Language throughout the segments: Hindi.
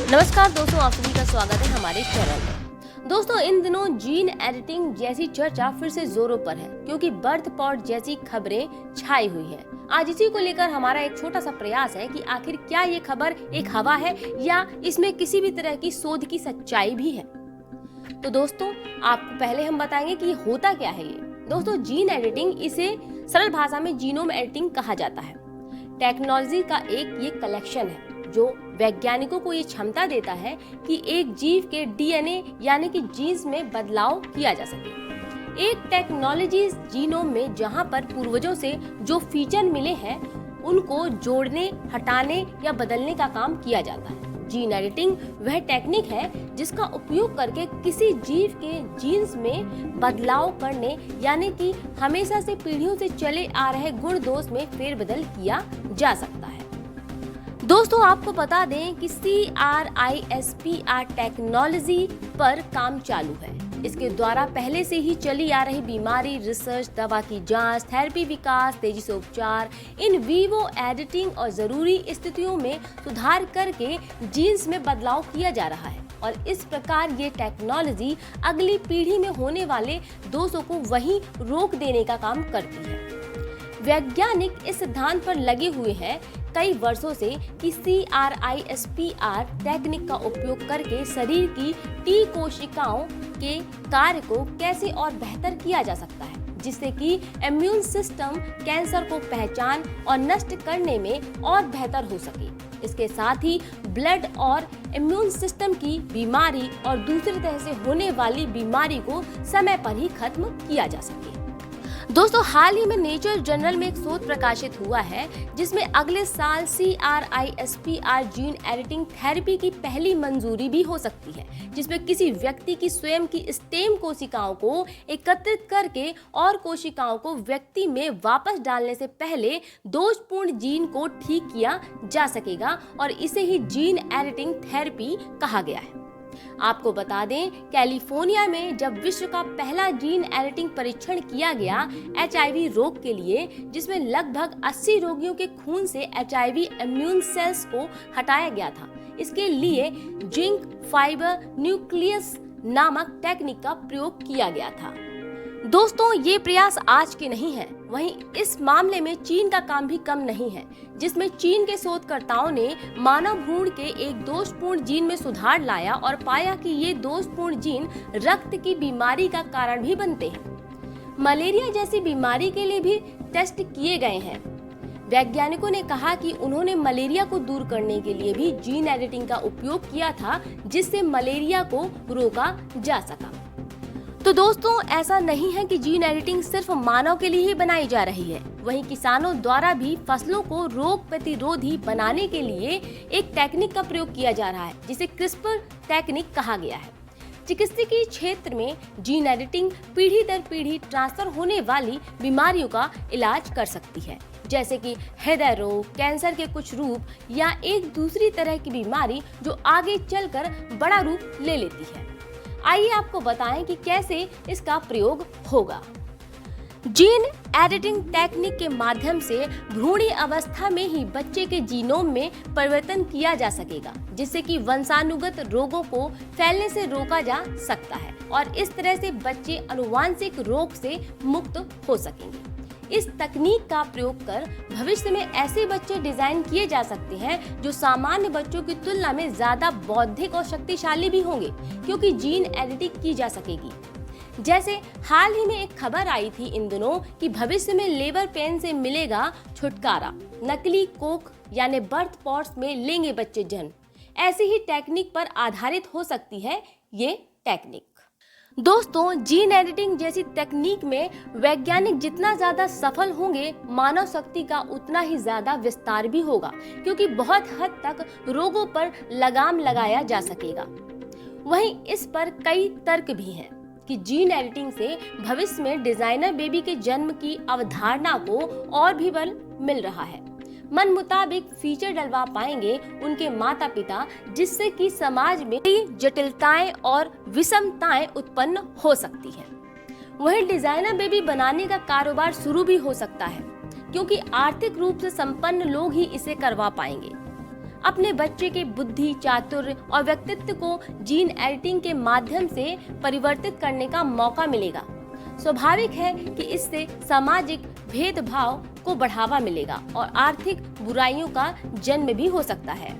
नमस्कार दोस्तों, आप सभी का स्वागत है हमारे चैनल में। दोस्तों, इन दिनों जीन एडिटिंग जैसी चर्चा फिर से जोरों पर है क्योंकि बर्थ पॉट जैसी खबरें छाई हुई हैं। आज इसी को लेकर हमारा एक छोटा सा प्रयास है कि आखिर क्या ये खबर एक हवा है या इसमें किसी भी तरह की शोध की सच्चाई भी है। तो दोस्तों, आपको पहले हम बताएंगे कि होता क्या है ये। दोस्तों, जीन एडिटिंग, इसे सरल भाषा में जीनोम एडिटिंग कहा जाता है। टेक्नोलॉजी का एक ये कलेक्शन है जो वैज्ञानिकों को ये क्षमता देता है कि एक जीव के डीएनए यानी कि जीन्स में बदलाव किया जा सके। एक टेक्नोलॉजी जीनोम में जहां पर पूर्वजों से जो फीचर मिले हैं उनको जोड़ने, हटाने या बदलने का काम किया जाता है। जीन एडिटिंग वह टेक्निक है जिसका उपयोग करके किसी जीव के जीन्स में बदलाव करने यानी कि हमेशा से पीढ़ियों से चले आ रहे गुण दोष में फेरबदल किया जा सकता है। दोस्तों, आपको बता दें कि CRISPR टेक्नोलॉजी पर काम चालू है। इसके द्वारा पहले से ही चली आ रही बीमारी रिसर्च, दवा की जांच, थेरेपी विकास, तेजी से उपचार, इन वीवो एडिटिंग और जरूरी स्थितियों में सुधार करके जीन्स में बदलाव किया जा रहा है और इस प्रकार ये टेक्नोलॉजी अगली पीढ़ी में होने वाले दोषों को वहीं रोक देने का काम करती है। वैज्ञानिक इस सिद्धांत पर लगे हुए हैं कई वर्षों से कि CRISPR टेक्निक का उपयोग करके शरीर की T कोशिकाओं के कार्य को कैसे और बेहतर किया जा सकता है, जिससे कि इम्यून सिस्टम कैंसर को पहचान और नष्ट करने में और बेहतर हो सके। इसके साथ ही ब्लड और इम्यून सिस्टम की बीमारी और दूसरी तरह से होने वाली बीमारी को समय पर ही खत्म किया जा सके। दोस्तों, हाल ही में नेचर जर्नल में एक शोध प्रकाशित हुआ है जिसमें अगले साल CRISPR जीन एडिटिंग थेरेपी की पहली मंजूरी भी हो सकती है, जिसमें किसी व्यक्ति की स्वयं की स्टेम कोशिकाओं को एकत्रित करके और कोशिकाओं को व्यक्ति में वापस डालने से पहले दोषपूर्ण जीन को ठीक किया जा सकेगा और इसे ही जीन एडिटिंग थेरेपी कहा गया है। आपको बता दें, कैलिफोर्निया में जब विश्व का पहला जीन एडिटिंग परीक्षण किया गया HIV रोग के लिए, जिसमें लगभग 80 रोगियों के खून से HIV इम्यून सेल्स को हटाया गया था, इसके लिए जिंक फाइबर न्यूक्लियस नामक टेक्निक का प्रयोग किया गया था। दोस्तों, ये प्रयास आज के नहीं है, वहीं इस मामले में चीन का काम भी कम नहीं है, जिसमें चीन के शोधकर्ताओं ने मानव भ्रूण के एक दोषपूर्ण जीन में सुधार लाया और पाया कि ये दोषपूर्ण जीन रक्त की बीमारी का कारण भी बनते हैं। मलेरिया जैसी बीमारी के लिए भी टेस्ट किए गए हैं। वैज्ञानिकों ने कहा कि उन्होंने मलेरिया को दूर करने के लिए भी जीन एडिटिंग का उपयोग किया था, जिससे मलेरिया को रोका जा सका। तो दोस्तों, ऐसा नहीं है कि जीन एडिटिंग सिर्फ मानव के लिए ही बनाई जा रही है, वहीं किसानों द्वारा भी फसलों को रोग प्रतिरोधी बनाने के लिए एक टेक्निक का प्रयोग किया जा रहा है जिसे क्रिस्पर टेक्निक कहा गया है। चिकित्सकीय क्षेत्र में जीन एडिटिंग पीढ़ी दर पीढ़ी ट्रांसफर होने वाली बीमारियों का इलाज कर सकती है, जैसे कि हृदय रोग, कैंसर के कुछ रूप या एक दूसरी तरह की बीमारी जो आगे चलकर बड़ा रूप ले लेती है। आइए आपको बताएं कि कैसे इसका प्रयोग होगा। जीन एडिटिंग टेक्निक के माध्यम से भ्रूणी अवस्था में ही बच्चे के जीनोम में परिवर्तन किया जा सकेगा, जिससे कि वंशानुगत रोगों को फैलने से रोका जा सकता है और इस तरह से बच्चे आनुवंशिक रोग से मुक्त हो सकेंगे। इस तकनीक का प्रयोग कर भविष्य में ऐसे बच्चे डिजाइन किए जा सकते हैं जो सामान्य बच्चों की तुलना में ज्यादा बौद्धिक और शक्तिशाली भी होंगे, क्योंकि जीन एडिटिंग की जा सकेगी। जैसे हाल ही में एक खबर आई थी इन दिनों कि भविष्य में लेबर पेन से मिलेगा छुटकारा, नकली कोख यानी बर्थ पॉट्स में लेंगे बच्चे जन्म। ऐसी ही टेक्निक पर आधारित हो सकती है ये टेक्निक। दोस्तों, जीन एडिटिंग जैसी तकनीक में वैज्ञानिक जितना ज्यादा सफल होंगे, मानव शक्ति का उतना ही ज्यादा विस्तार भी होगा, क्योंकि बहुत हद तक रोगों पर लगाम लगाया जा सकेगा। वहीं इस पर कई तर्क भी हैं कि जीन एडिटिंग से भविष्य में डिजाइनर बेबी के जन्म की अवधारणा को और भी बल मिल रहा है। मन मुताबिक फीचर डलवा पाएंगे उनके माता पिता, जिससे कि समाज में जटिलताएं और विषमताएं उत्पन्न हो सकती हैं। वहीं डिजाइनर बेबी बनाने का कारोबार शुरू भी हो सकता है, क्योंकि आर्थिक रूप से संपन्न लोग ही इसे करवा पाएंगे। अपने बच्चे के बुद्धि, चातुर्य और व्यक्तित्व को जीन एडिटिंग के माध्यम से परिवर्तित करने का मौका मिलेगा। स्वाभाविक है कि इससे सामाजिक भेदभाव को बढ़ावा मिलेगा और आर्थिक बुराइयों का जन्म भी हो सकता है।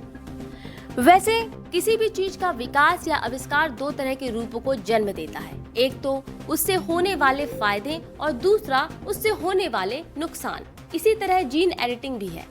वैसे किसी भी चीज का विकास या आविष्कार दो तरह के रूपों को जन्म देता है, एक तो उससे होने वाले फायदे और दूसरा उससे होने वाले नुकसान। इसी तरह जीन एडिटिंग भी है,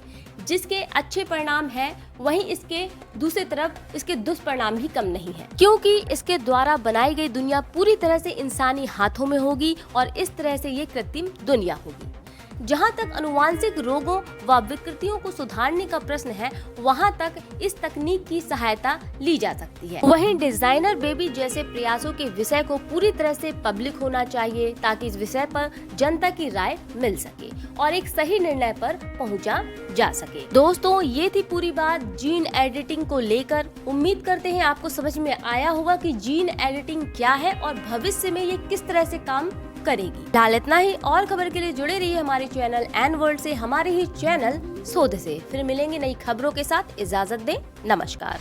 जिसके अच्छे परिणाम है वहीं इसके दूसरी तरफ इसके दुष्परिणाम भी कम नहीं है, क्योंकि इसके द्वारा बनाई गई दुनिया पूरी तरह से इंसानी हाथों में होगी और इस तरह से ये कृत्रिम दुनिया होगी। जहां तक अनुवांशिक रोगों व विकृतियों को सुधारने का प्रश्न है, वहां तक इस तकनीक की सहायता ली जा सकती है। वहीं डिजाइनर बेबी जैसे प्रयासों के विषय को पूरी तरह से पब्लिक होना चाहिए, ताकि इस विषय पर जनता की राय मिल सके और एक सही निर्णय पर पहुंचा जा सके। दोस्तों, ये थी पूरी बात जीन एडिटिंग को लेकर। उम्मीद करते हैं आपको समझ में आया होगा कि जीन एडिटिंग क्या है और भविष्य में ये किस तरह से काम करेगी। फिलहाल इतना ही, और खबर के लिए जुड़े रहिए हमारे चैनल एन वर्ल्ड से, हमारे ही चैनल शोध से। फिर मिलेंगे नई खबरों के साथ। इजाजत दें, नमस्कार।